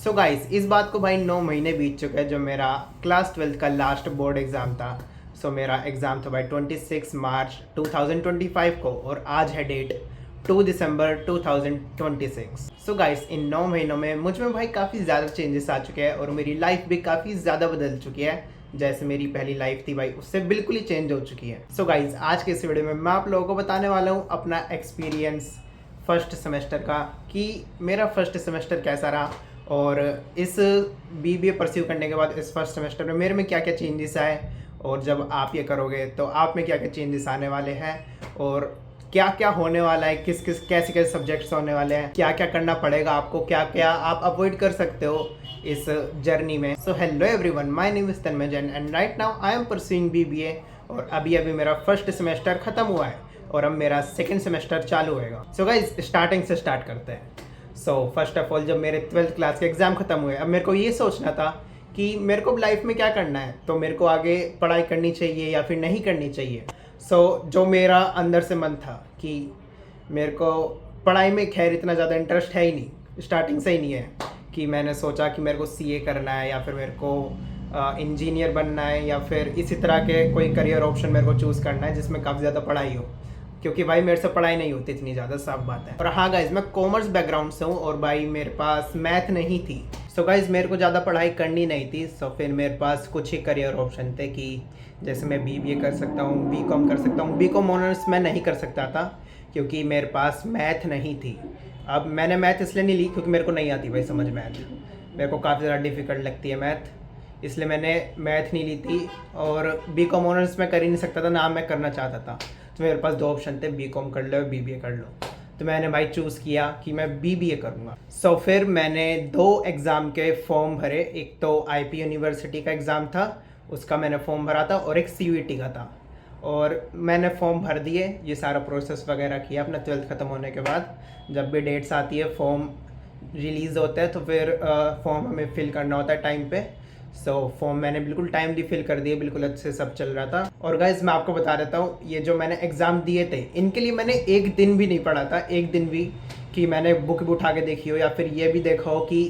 So guys इस बात को भाई 9 महीने बीत चुके हैं जो मेरा क्लास 12th का लास्ट बोर्ड एग्ज़ाम था। मेरा एग्ज़ाम था भाई 26 मार्च 2025 को और आज है डेट 2 दिसंबर 2026। गाइस इन 9 महीनों में मुझ में भाई काफ़ी ज़्यादा चेंजेस आ चुके हैं और मेरी लाइफ भी काफ़ी ज़्यादा बदल चुकी है। जैसे मेरी पहली लाइफ थी भाई उससे बिल्कुल ही चेंज हो चुकी है। गाइस आज के इस वीडियो में मैं आप लोगों को बताने वाला हूँ अपना एक्सपीरियंस फर्स्ट सेमेस्टर का, कि मेरा फर्स्ट सेमेस्टर कैसा रहा और इस बीबीए परस्यू करने के बाद इस फर्स्ट सेमेस्टर में मेरे में क्या क्या चेंजेस आए और जब आप ये करोगे तो आप में क्या क्या चेंजेस आने वाले हैं और क्या क्या होने वाला है, किस किस कैसे कैसे सब्जेक्ट्स होने वाले हैं, क्या क्या करना पड़ेगा आपको, क्या क्या आप अवॉइड कर सकते हो इस जर्नी में। Hello everyone, my name is Tanmay Jain and right now I am pursuing BBA और अभी मेरा फर्स्ट सेमेस्टर खत्म हुआ है और अब मेरा सेकेंड सेमेस्टर चालू होएगा। गाइज स्टार्टिंग से स्टार्ट करते हैं। फर्स्ट ऑफ ऑल जब मेरे 12th क्लास के एग्ज़ाम ख़त्म हुए, अब मेरे को ये सोचना था कि मेरे को लाइफ में क्या करना है, तो मेरे को आगे पढ़ाई करनी चाहिए या फिर नहीं करनी चाहिए। जो मेरा अंदर से मन था कि मेरे को पढ़ाई में खैर इतना ज़्यादा इंटरेस्ट है ही नहीं, स्टार्टिंग से ही नहीं है, कि मैंने सोचा कि मेरे को सीए करना है या फिर मेरे को इंजीनियर बनना है या फिर इसी तरह के कोई करियर ऑप्शन मेरे को चूज़ करना है जिसमें काफ़ी ज़्यादा पढ़ाई हो, क्योंकि भाई मेरे से पढ़ाई नहीं होती इतनी ज़्यादा, साफ बात है। और हाँ गाइज मैं कॉमर्स बैकग्राउंड से हूँ और भाई मेरे पास मैथ नहीं थी। गाइज मेरे को ज़्यादा पढ़ाई करनी नहीं थी। फिर मेरे पास कुछ ही करियर ऑप्शन थे कि जैसे मैं बीबीए कर सकता हूँ, बीकॉम कर सकता हूँ। बीकॉम ऑनर्स मैं नहीं कर सकता था क्योंकि मेरे पास मैथ नहीं थी। अब मैंने मैथ इसलिए नहीं ली क्योंकि मेरे को नहीं आती भाई समझ मैथ, मेरे को काफ़ी ज़्यादा डिफ़िकल्ट लगती है मैथ, इसलिए मैंने मैथ नहीं ली थी। और बीकॉम ऑनर्स मैं कर ही नहीं सकता था, ना मैं करना चाहता था। तो मेरे पास दो ऑप्शन थे, बीकॉम कर लो बीबीए कर लो। तो मैंने भाई चूज़ किया कि मैं बीबीए करूँगा। फिर मैंने 2 एग्ज़ाम के फॉर्म भरे। एक तो आईपी यूनिवर्सिटी का एग्ज़ाम था, उसका मैंने फॉर्म भरा था, और एक सीयूईटी का था। और मैंने फॉर्म भर दिए, ये सारा प्रोसेस वगैरह किया अपना 12th ख़त्म होने के बाद। जब भी डेट्स आती है, फॉर्म रिलीज़ होता है, तो फिर फॉर्म हमें फिल करना होता है टाइम पे। फॉर्म मैंने बिल्कुल टाइमली फिल कर दिए, बिल्कुल अच्छे सब चल रहा था। और गाइज मैं आपको बता देता हूँ, ये जो मैंने एग्ज़ाम दिए थे इनके लिए मैंने एक दिन भी नहीं पढ़ा था, एक दिन भी कि मैंने बुक भी उठा के देखी हो या फिर ये भी देखा हो कि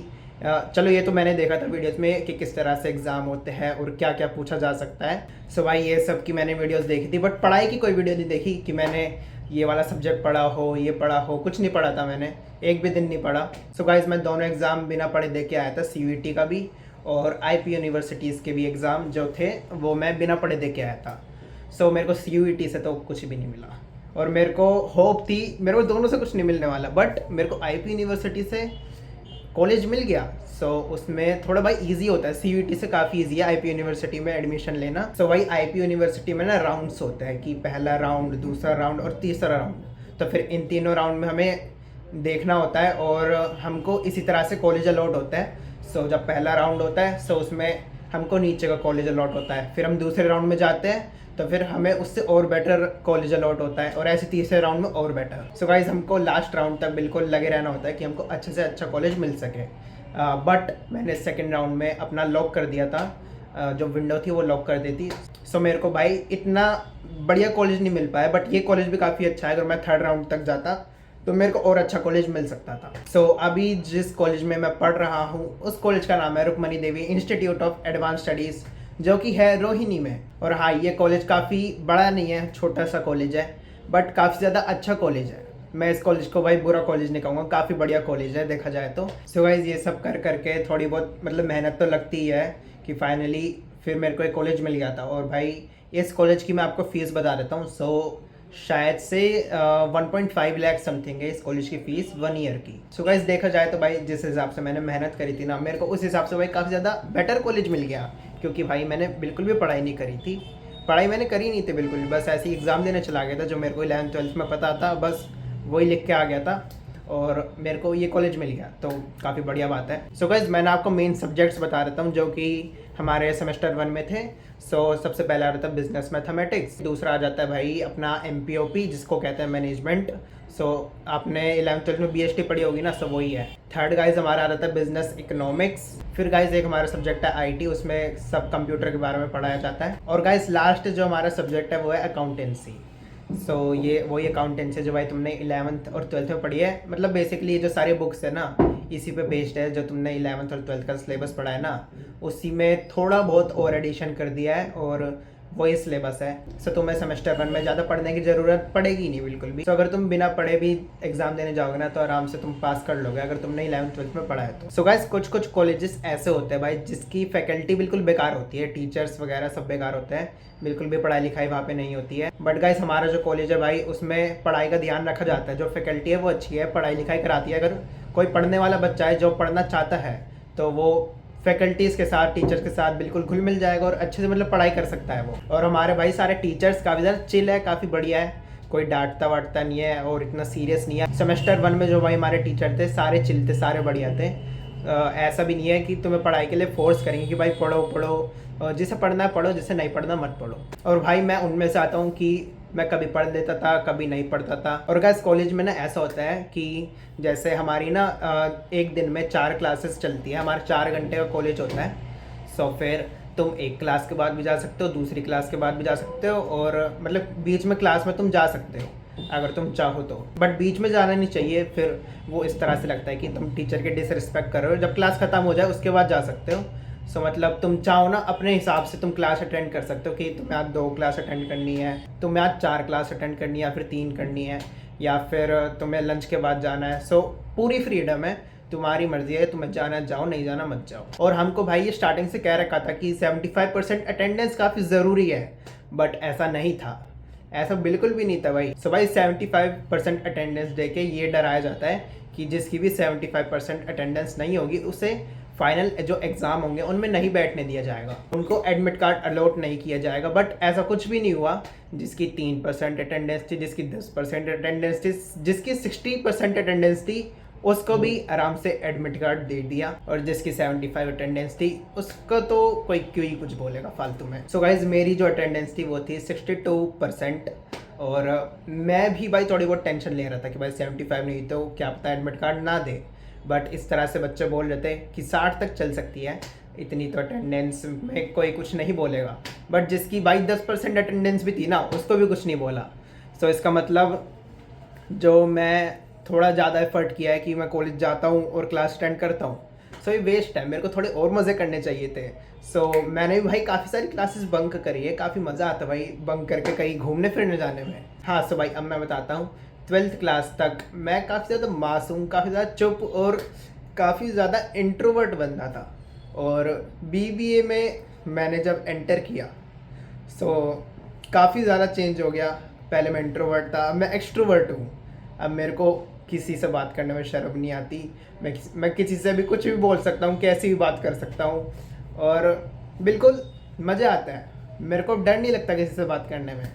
चलो ये तो मैंने देखा था वीडियोस में कि किस तरह से एग्ज़ाम होते हैं और क्या क्या पूछा जा सकता है। भाई ये सब की मैंने वीडियोस देखी थी, बट पढ़ाई की कोई वीडियो नहीं देखी कि मैंने ये वाला सब्जेक्ट पढ़ा हो, ये पढ़ा हो, कुछ नहीं पढ़ा था मैंने, एक भी दिन नहीं पढ़ा। गाइज मैं दोनों एग्ज़ाम बिना पढ़े दे के आया था, सीयूईटी का भी और आईपी यूनिवर्सिटीज़ के भी एग्ज़ाम जो थे वो मैं बिना पढ़े दे के आया था। मेरे को सीयूईटी से तो कुछ भी नहीं मिला और मेरे को होप थी मेरे को दोनों से कुछ नहीं मिलने वाला, बट मेरे को आईपी यूनिवर्सिटी से कॉलेज मिल गया। उसमें थोड़ा भाई इजी होता है, सीयूईटी से काफ़ी इजी है आईपी यूनिवर्सिटी में एडमिशन लेना। भाई आईपी यूनिवर्सिटी में ना राउंड्स होते हैं कि पहला राउंड, दूसरा राउंड और तीसरा राउंड। तो फिर इन तीनों राउंड में हमें देखना होता है और हमको इसी तरह से कॉलेज अलॉट होता है। जब पहला राउंड होता है उसमें हमको नीचे का कॉलेज अलॉट होता है, फिर हम दूसरे राउंड में जाते हैं तो फिर हमें उससे और बेटर कॉलेज अलॉट होता है और ऐसे तीसरे राउंड में और बेटर। गाइज हमको लास्ट राउंड तक बिल्कुल लगे रहना होता है कि हमको अच्छे से अच्छा कॉलेज मिल सके। बट मैंने सेकेंड राउंड में अपना लॉक कर दिया था, जो विंडो थी वो लॉक कर दी थी। मेरे को भाई इतना बढ़िया कॉलेज नहीं मिल पाया, बट ये कॉलेज भी काफ़ी अच्छा है। अगर मैं थर्ड राउंड तक जाता तो मेरे को और अच्छा कॉलेज मिल सकता था। अभी जिस कॉलेज में मैं पढ़ रहा हूँ उस कॉलेज का नाम है रुक्मणी देवी इंस्टीट्यूट ऑफ एडवांस स्टडीज़, जो कि है रोहिणी में। और हाँ, ये कॉलेज काफ़ी बड़ा नहीं है, छोटा सा कॉलेज है, बट काफ़ी ज़्यादा अच्छा कॉलेज है। मैं इस कॉलेज को भाई बुरा कॉलेज नहीं कहूँगा, काफ़ी बढ़िया कॉलेज है देखा जाए तो। गाइस ये सब कर करके थोड़ी बहुत मतलब मेहनत तो लगती ही है कि फाइनली फिर मेरे को एक कॉलेज मिल गया था। और भाई इस कॉलेज की मैं आपको फ़ीस बता देता हूँ। शायद से 1.5 लाख समथिंग है इस कॉलेज की फ़ीस 1 ईयर की। गाइस देखा जाए तो भाई जिस हिसाब से मैंने मेहनत करी थी ना, मेरे को उस हिसाब से भाई काफ़ी ज़्यादा बेटर कॉलेज मिल गया, क्योंकि भाई मैंने बिल्कुल भी पढ़ाई नहीं करी थी। पढ़ाई मैंने करी नहीं थी बिल्कुल भी, बस ऐसे ही एग्ज़ाम देने चला गया था। जो मेरे को 11th 12th में पता था बस वही लिख के आ गया था और मेरे को ये कॉलेज मिल गया, तो काफ़ी बढ़िया बात है। गाइस मैंने आपको मेन सब्जेक्ट्स बता देता हूँ जो कि हमारे सेमेस्टर 1 में थे। सबसे पहला आ रहा था बिजनेस मैथमेटिक्स, दूसरा आ जाता है भाई अपना एमपीओपी जिसको कहते हैं मैनेजमेंट। आपने 11th 12th में बीएसटी पढ़ी होगी ना, वही है। थर्ड गाइज हमारा आ रहा था बिजनेस इकोनॉमिक्स। फिर गाइज एक हमारा सब्जेक्ट है आईटी, उसमें सब कंप्यूटर के बारे में पढ़ाया जाता है। और गाइज लास्ट जो हमारा सब्जेक्ट है वो है अकाउंटेंसी। ये वही अकाउंटेंसी जो भाई तुमने 11th और 12th में पढ़ी है। मतलब बेसिकली ये जो सारी बुक्स है ना, इसी पे बेस्ड है। जो तुमने 11th और 12th का सिलेबस पढ़ा है ना, उसी में थोड़ा बहुत और एडिशन कर दिया है और वही सिलेबस है। सो तुम्हें सेमेस्टर 1 में ज़्यादा पढ़ने की ज़रूरत पड़ेगी नहीं बिल्कुल भी। तो अगर तुम बिना पढ़े भी एग्जाम देने जाओगे ना, तो आराम से तुम पास कर लोगे अगर तुमने 11th 12th में पढ़ा है तो। सो गाइस, कुछ कुछ कॉलेजेस ऐसे होते हैं भाई जिसकी फैकल्टी बिल्कुल बेकार होती है, टीचर्स वगैरह सब बेकार होते हैं, बिल्कुल भी पढ़ाई लिखाई वहाँ पे नहीं होती है। बट गाइस, हमारा जो कॉलेज है भाई, उसमें पढ़ाई का ध्यान रखा जाता है। जो फैकल्टी है वो अच्छी है, पढ़ाई लिखाई कराती है। अगर कोई पढ़ने वाला बच्चा है जो पढ़ना चाहता है, तो वो फैकल्टीज़ के साथ, टीचर्स के साथ बिल्कुल घुल मिल जाएगा और अच्छे से मतलब पढ़ाई कर सकता है वो। और हमारे भाई सारे टीचर्स काफ़ी ज़्यादा चिल है, काफ़ी बढ़िया है, कोई डांटता वाटता नहीं है और इतना सीरियस नहीं है। सेमेस्टर 1 में जो भाई हमारे टीचर थे, सारे चिल थे, सारे बढ़िया थे। ऐसा भी नहीं है कि तुम्हें पढ़ाई के लिए फोर्स करेंगे कि भाई पढ़ो पढ़ो, जिसे पढ़ना है पढ़ो, जिसे नहीं पढ़ना मत पढ़ो। और भाई मैं उनमें से आता हूँ कि मैं कभी पढ़ लेता था, कभी नहीं पढ़ता था। और गाइस, कॉलेज में ना ऐसा होता है कि जैसे हमारी ना एक दिन में 4 क्लासेस चलती है, हमारा 4 घंटे का कॉलेज होता है। सो फिर तुम एक क्लास के बाद भी जा सकते हो, दूसरी क्लास के बाद भी जा सकते हो, और मतलब बीच में क्लास में तुम जा सकते हो अगर तुम चाहो तो। बट बीच में जाना नहीं चाहिए, फिर वो इस तरह से लगता है कि तुम टीचर के डिसरिस्पेक्ट कर रहे हो। जब क्लास खत्म हो जाए उसके बाद जा सकते हो। सो मतलब तुम चाहो ना, अपने हिसाब से तुम क्लास अटेंड कर सकते हो कि तुम्हें आज 2 क्लास अटेंड करनी है, तुम्हें आज 4 क्लास अटेंड करनी है, या फिर 3 करनी है, या फिर तुम्हें लंच के बाद जाना है। सो पूरी फ्रीडम है, तुम्हारी मर्जी है, तुम्हें जाना जाओ, नहीं जाना मत जाओ। और हमको भाई ये स्टार्टिंग से कह रखा था कि 75% अटेंडेंस काफ़ी ज़रूरी है, बट ऐसा नहीं था, ऐसा बिल्कुल भी नहीं था भाई। सो भाई 75% अटेंडेंस दे के ये डराया जाता है कि जिसकी भी 75% अटेंडेंस नहीं होगी उसे फाइनल जो एग्ज़ाम होंगे उनमें नहीं बैठने दिया जाएगा, उनको एडमिट कार्ड अलॉट नहीं किया जाएगा। बट ऐसा कुछ भी नहीं हुआ। जिसकी 3% अटेंडेंस थी, जिसकी 10% अटेंडेंस थी, जिसकी 60% अटेंडेंस थी, उसको भी आराम से एडमिट कार्ड दे दिया। और जिसकी 75 अटेंडेंस थी उसको तो कोई क्यों ही कुछ बोलेगा फालतू में। सो गाइज, मेरी जो अटेंडेंस थी वो थी 62%। और मैं भी भाई थोड़ी बहुत टेंशन ले रहा था कि भाई 75 नहीं तो क्या पता एडमिट कार्ड ना दे। बट इस तरह से बच्चे बोल रहे थे कि 60 तक चल सकती है, इतनी तो अटेंडेंस में कोई कुछ नहीं बोलेगा। बट जिसकी भाई 10% अटेंडेंस भी थी ना, उसको भी कुछ नहीं बोला। सो इसका मतलब जो मैं थोड़ा ज़्यादा एफर्ट किया है कि मैं कॉलेज जाता हूँ और क्लास अटेंड करता हूँ, सो ये वेस्ट है। मेरे को थोड़े और मज़े करने चाहिए थे। सो मैंने भी भाई काफ़ी सारी क्लासेस बंक करी है, काफ़ी मज़ा आता भाई बंक करके कहीं घूमने फिरने जाने में। हाँ, सो भाई अब मैं बताता हूँ। 12th क्लास तक मैं काफ़ी ज़्यादा मासूम, काफ़ी ज़्यादा चुप और काफ़ी ज़्यादा इंट्रोवर्ट बंदा था। और BBA में मैंने जब एंटर किया, सो काफ़ी ज़्यादा चेंज हो गया। पहले मैं इंट्रोवर्ट था, अब मैं एक्सट्रोवर्ट हूँ। अब मेरे को किसी से बात करने में शर्म नहीं आती, मैं किसी से भी कुछ भी बोल सकता हूँ, कैसी भी बात कर सकता हूँ, और बिल्कुल मज़ा आता है। मेरे को डर नहीं लगता किसी से बात करने में।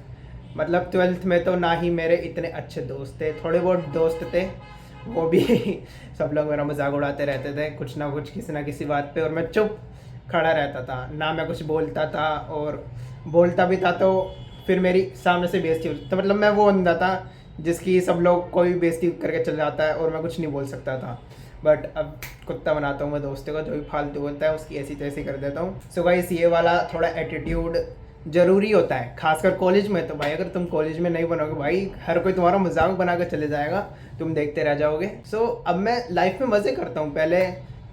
मतलब 12th में तो ना ही मेरे इतने अच्छे दोस्त थे, थोड़े बहुत दोस्त थे, वो भी सब लोग मेरा मजाक उड़ाते रहते थे कुछ ना कुछ, किसी ना किसी बात पे, और मैं चुप खड़ा रहता था, ना मैं कुछ बोलता था, और बोलता भी था तो फिर मेरी सामने से बेइज्जती होती। तो मतलब मैं वो बंदा था जिसकी सब लोग कोई बेइज्जती करके चल जाता है और मैं कुछ नहीं बोल सकता था। बट अब कुत्ता बनाता हूँ मैं दोस्तों को, जो भी फालतू बोलता है उसकी ऐसी तैसी कर देता हूँ। सो गाइस, ये वाला थोड़ा एटीट्यूड ज़रूरी होता है, खासकर कॉलेज में। तो भाई अगर तुम कॉलेज में नहीं बनोगे भाई, हर कोई तुम्हारा मजाक बना कर चले जाएगा, तुम देखते रह जाओगे। सो अब मैं लाइफ में मज़े करता हूँ। पहले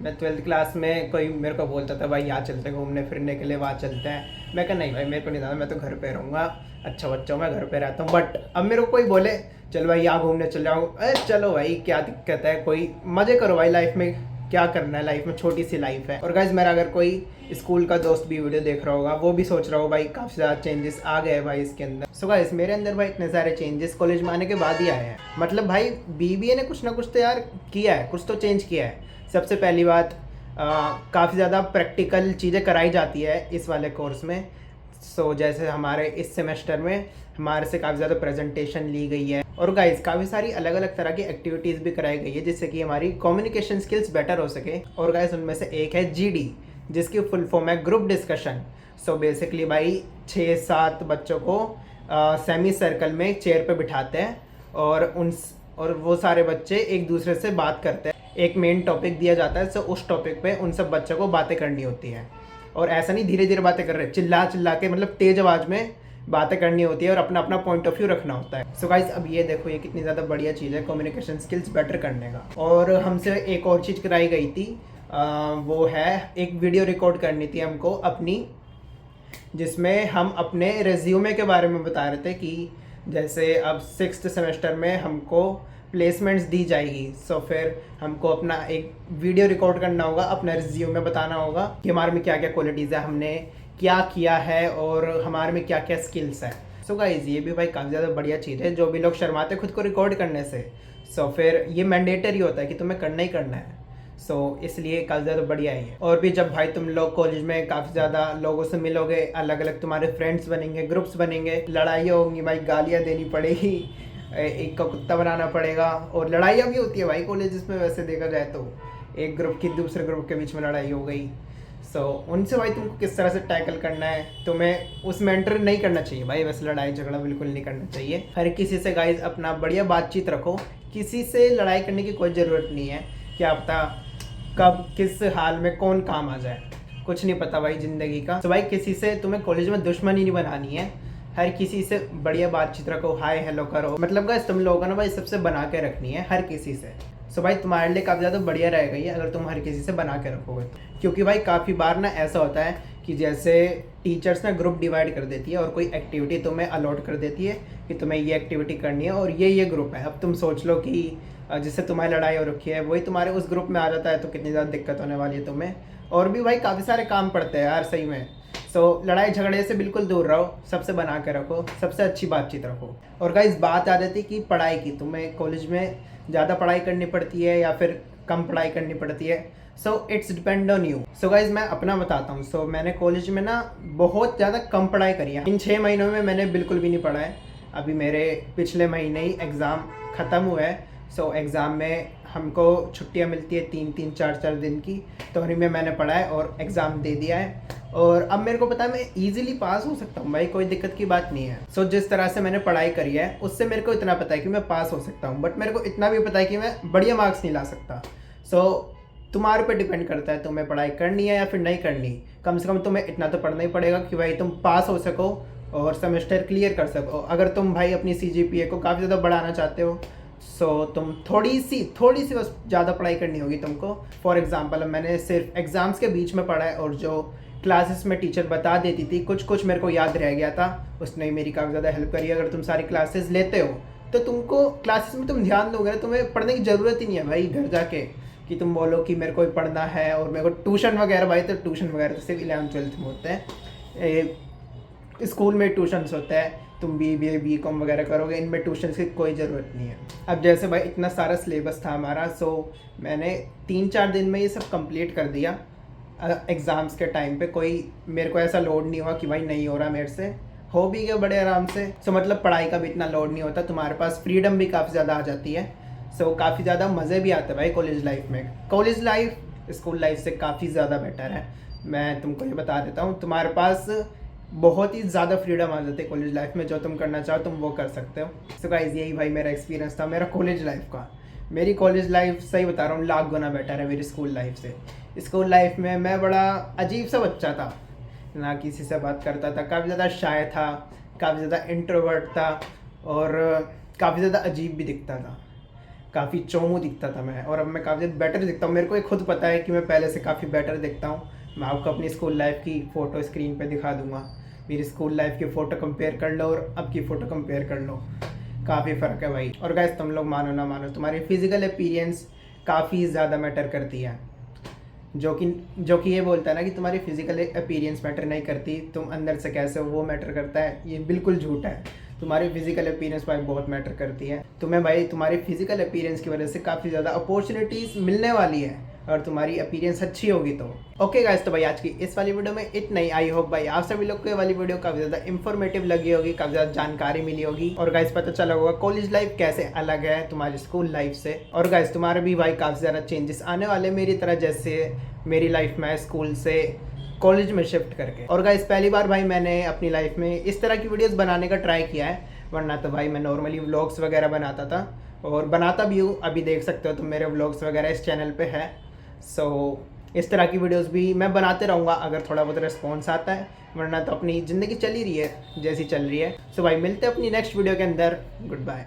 मैं 12th क्लास में कोई मेरे को बोलता था भाई यहाँ चलते हैं घूमने फिरने के लिए, वहाँ चलते हैं, मैं कहा नहीं भाई मेरे को नहीं जाना, मैं तो घर पे रहूँगा, अच्छा बच्चा मैं घर पे रहता हूँ। बट अब मेरे को कोई बोले चल भाई यहाँ घूमने चल जाओ, अरे चलो भाई क्या दिक्कत है, कोई मज़े करो भाई, लाइफ में क्या करना है, लाइफ में छोटी सी लाइफ है। और गाइज, मेरा अगर कोई स्कूल का दोस्त भी वीडियो देख रहा होगा, वो भी सोच रहा हो भाई काफ़ी ज़्यादा चेंजेस आ गए भाई इसके अंदर। सो गाइज, मेरे अंदर भाई इतने सारे चेंजेस कॉलेज में आने के बाद ही आए हैं। मतलब भाई BBA ने कुछ ना कुछ तो यार किया है, कुछ तो चेंज किया है। सबसे पहली बात, काफ़ी ज़्यादा प्रैक्टिकल चीज़ें कराई जाती है इस वाले कोर्स में। सो जैसे हमारे इस सेमेस्टर में हमारे से काफ़ी ज़्यादा प्रेजेंटेशन ली गई है, और गाइज काफ़ी सारी अलग अलग तरह की एक्टिविटीज़ भी कराई गई है जिससे कि हमारी कम्युनिकेशन स्किल्स बेटर हो सके। और गाइज उनमें से एक है GD, जिसकी फुल फॉर्म है ग्रुप डिस्कशन। सो बेसिकली भाई 6-7 बच्चों को सेमी सर्कल में चेयर पे बिठाते हैं, और वो सारे बच्चे एक दूसरे से बात करते हैं। एक मेन टॉपिक दिया जाता है, सो उस टॉपिक पे उन सब बच्चों को बातें करनी होती है। और ऐसा नहीं धीरे धीरे बातें कर रहे, चिल्ला चिल्ला के, मतलब तेज़ आवाज़ में बातें करनी होती है और अपना अपना पॉइंट ऑफ व्यू रखना होता है। सो गाइज अब ये देखो, ये कितनी ज़्यादा बढ़िया चीज़ है कम्युनिकेशन स्किल्स बेटर करने का। और हमसे एक और चीज़ कराई गई थी, वो है एक वीडियो रिकॉर्ड करनी थी हमको अपनी, जिसमें हम अपने रेज्यूमे के बारे में बता रहे थे कि जैसे अब 6th सेमेस्टर में हमको प्लेसमेंट्स दी जाएगी। सो फिर हमको अपना एक वीडियो रिकॉर्ड करना होगा, अपना रिज्यूमे बताना होगा कि हमारे में क्या क्या क्वालिटीज़ है, हमने क्या किया है और हमारे में क्या क्या स्किल्स है। सो गाइज ये भी भाई काफ़ी ज़्यादा बढ़िया चीज़ है। जो भी लोग शर्माते खुद को रिकॉर्ड करने से, सो फिर ये मैंडेटरी होता है कि तुम्हें करना ही करना है। सो इसलिए काफ़ी ज़्यादा बढ़िया ही है। और भी जब भाई तुम लोग कॉलेज में काफ़ी ज़्यादा लोगों से मिलोगे, अलग अलग तुम्हारे फ्रेंड्स बनेंगे, ग्रुप्स बनेंगे, लड़ाइयाँ होंगी भाई, गालियाँ देनी पड़ेगी, एक का कुत्ता बनाना पड़ेगा। और लड़ाइयाँ भी होती है भाई कॉलेजेस में, वैसे देखा जाए तो एक ग्रुप की दूसरे ग्रुप के बीच में लड़ाई हो गई। सो उनसे भाई तुमको किस तरह से टैकल करना है, तुम्हें उसमें एंटर नहीं करना चाहिए भाई, वैसे लड़ाई झगड़ा बिल्कुल नहीं करना चाहिए। हर किसी से गाइज अपना बढ़िया बातचीत रखो, किसी से लड़ाई करने की कोई ज़रूरत नहीं है। क्या पता कब किस हाल में कौन काम आ जाए, कुछ नहीं पता भाई ज़िंदगी का। तो भाई किसी से तुम्हें कॉलेज में दुश्मनी नहीं बनानी है, हर किसी से बढ़िया बातचीत रखो, हाय हेलो करो। मतलब गाइस तुम लोगों ने भाई सबसे बना के रखनी है हर किसी से। सो भाई तुम्हारे लिए काफ़ी ज़्यादा बढ़िया रहेगा ये अगर तुम हर किसी से बना के रखोगे तो। क्योंकि भाई काफ़ी बार ना ऐसा होता है कि जैसे टीचर्स ना ग्रुप डिवाइड कर देती है और कोई एक्टिविटी तुम्हें अलॉट कर देती है कि तुम्हें ये एक्टिविटी करनी है और ये ग्रुप है। अब तुम सोच लो कि जिससे तुम्हारी लड़ाई हो रखी है वही तुम्हारे उस ग्रुप में आ जाता है, तो कितनी ज़्यादा दिक्कत होने वाली है तुम्हें। और भी भाई काफ़ी सारे काम पड़ते हैं यार सही में। सो लड़ाई झगड़े से बिल्कुल दूर रहो, सबसे बना के रखो, सबसे अच्छी बातचीत रखो। और गाइस बात आ जाती है कि पढ़ाई की, तुम्हें कॉलेज में ज़्यादा पढ़ाई करनी पड़ती है या फिर कम पढ़ाई करनी पड़ती है। So it's depend on you. So guys मैं अपना बताता हूँ। सो मैंने कॉलेज में ना बहुत ज़्यादा कम पढ़ाई करी है। इन 6 महीनों में मैंने बिल्कुल भी नहीं पढ़ा है। अभी मेरे पिछले महीने ही एग्ज़ाम ख़त्म हुआ है। सो एग्ज़ाम में हमको छुट्टियां मिलती है 3-3 4-4 दिन की, तो उन्हीं में मैंने पढ़ा है और एग्ज़ाम दे दिया है। और अब मेरे को पता है मैं ईजिली पास हो सकता हूँ भाई, कोई दिक्कत की बात नहीं है। सो जिस तरह से मैंने पढ़ाई करी है उससे मेरे को इतना पता है कि मैं पास हो सकता हूँ, बट मेरे को इतना भी पता है कि मैं बढ़िया मार्क्स नहीं ला सकता। सो तुम्हारे पे डिपेंड करता है तुम्हें पढ़ाई करनी है या फिर नहीं करनी। कम से कम तुम्हें इतना तो पढ़ना ही पड़ेगा कि भाई तुम पास हो सको और सेमेस्टर क्लियर कर सको। अगर तुम भाई अपनी CGPA को काफ़ी ज़्यादा बढ़ाना चाहते हो, सो तुम थोड़ी सी बस ज़्यादा पढ़ाई करनी होगी तुमको। फॉर एग्ज़ाम्पल मैंने सिर्फ एग्ज़ाम्स के बीच में पढ़ा है और जो क्लासेस में टीचर बता देती थी कुछ मेरे को याद रह गया था, उसने मेरी काफ़ी ज़्यादा हेल्प करी। अगर तुम सारी क्लासेस लेते हो तो तुमको क्लासेस में तुम ध्यान दोगे, तुम्हें पढ़ने की ज़रूरत ही नहीं है भाई घर जाके कि तुम बोलो कि मेरे को पढ़ना है। और मेरे को ट्यूशन वगैरह भाई, तो ट्यूशन वगैरह तो सिर्फ 11th-12th में होते हैं, स्कूल में ट्यूशन्स होते हैं। तुम BBA BCom वगैरह करोगे, इनमें ट्यूशन की कोई ज़रूरत नहीं है। अब जैसे भाई इतना सारा सिलेबस था हमारा, सो मैंने 3-4 दिन में ये सब कंप्लीट कर दिया। एग्ज़ाम्स के टाइम पे कोई मेरे को ऐसा लोड नहीं हुआ कि भाई नहीं हो रहा मेरे से, हो भी गया बड़े आराम से। सो मतलब पढ़ाई का भी इतना लोड नहीं होता, तुम्हारे पास फ्रीडम भी काफ़ी ज़्यादा आ जाती है। सो काफ़ी ज़्यादा मज़े भी आते हैं भाई कॉलेज लाइफ में। कॉलेज लाइफ स्कूल लाइफ से काफ़ी ज़्यादा बेटर है, मैं तुमको ये बता देता हूँ। तुम्हारे पास बहुत ही ज़्यादा फ्रीडम आ जाती है कॉलेज लाइफ में, जो तुम करना चाहो तुम वो कर सकते हो। सो गाइस यही भाई मेरा एक्सपीरियंस था मेरा कॉलेज लाइफ का। मेरी कॉलेज लाइफ सही बता रहा हूँ लाख गुना बेटर है मेरी स्कूल लाइफ से। स्कूल लाइफ में मैं बड़ा अजीब सा बच्चा था, ना किसी से बात करता था, काफ़ी ज़्यादा शाय था, काफ़ी ज़्यादा इंट्रोवर्ट था और काफ़ी ज़्यादा अजीब भी दिखता था, काफ़ी चोमू दिखता था मैं। और अब मैं काफ़ी बेटर दिखता हूँ, मेरे को खुद पता है कि मैं पहले से काफ़ी बेटर दिखता हूँ। मैं आपको अपनी स्कूल लाइफ की फ़ोटो स्क्रीन पे दिखा दूँगा, मेरी स्कूल लाइफ की फ़ोटो कंपेयर कर लो और अब की फ़ोटो कंपेयर कर लो, काफ़ी फ़र्क है भाई। और गाइस तुम लोग मानो ना मानो, तुम्हारी फिज़िकल अपीयरेंस काफ़ी ज़्यादा मैटर करती है। जो कि ये बोलता है ना कि तुम्हारी फिज़िकल अपीयरेंस मैटर नहीं करती, तुम अंदर से कैसे हो वो मैटर करता है, ये बिल्कुल झूठ है। तुम्हारी फिज़िकल अपीयरेंस भाई बहुत मैटर करती है। तुम्हें भाई तुम्हारी फिज़िकल अपीयरेंस की वजह से काफ़ी ज़्यादा अपॉर्चुनिटीज़ मिलने वाली है और तुम्हारी अपीयरेंस अच्छी होगी तो। ओके गाइस, तो भाई आज की इस वाली वीडियो में इतना ही। आई होप भाई आप सभी लोग को ये वाली वीडियो काफ़ी ज़्यादा इंफॉर्मेटिव लगी होगी, काफ़ी ज़्यादा जानकारी मिली होगी और गाइस पता चला होगा कॉलेज लाइफ कैसे अलग है तुम्हारी स्कूल लाइफ से। और गाइस तुम्हारे भी भाई काफ़ी ज़्यादा चेंजेस आने वाले मेरी तरह, जैसे मेरी लाइफ में स्कूल से कॉलेज में शिफ्ट करके। और गाइस पहली बार भाई मैंने अपनी लाइफ में इस तरह की वीडियोस बनाने का ट्राई किया है, वरना तो भाई मैं नॉर्मली व्लॉग्स वगैरह बनाता था और बनाता भी हूँ, अभी देख सकते हो तुम मेरे व्लॉग्स वगैरह इस चैनल पे है। सो इस तरह की वीडियोस भी मैं बनाते रहूँगा अगर थोड़ा बहुत रिस्पॉन्स आता है, वरना तो अपनी ज़िंदगी चल ही रही है जैसी चल रही है। सो भाई मिलते हैं अपनी नेक्स्ट वीडियो के अंदर। Good bye.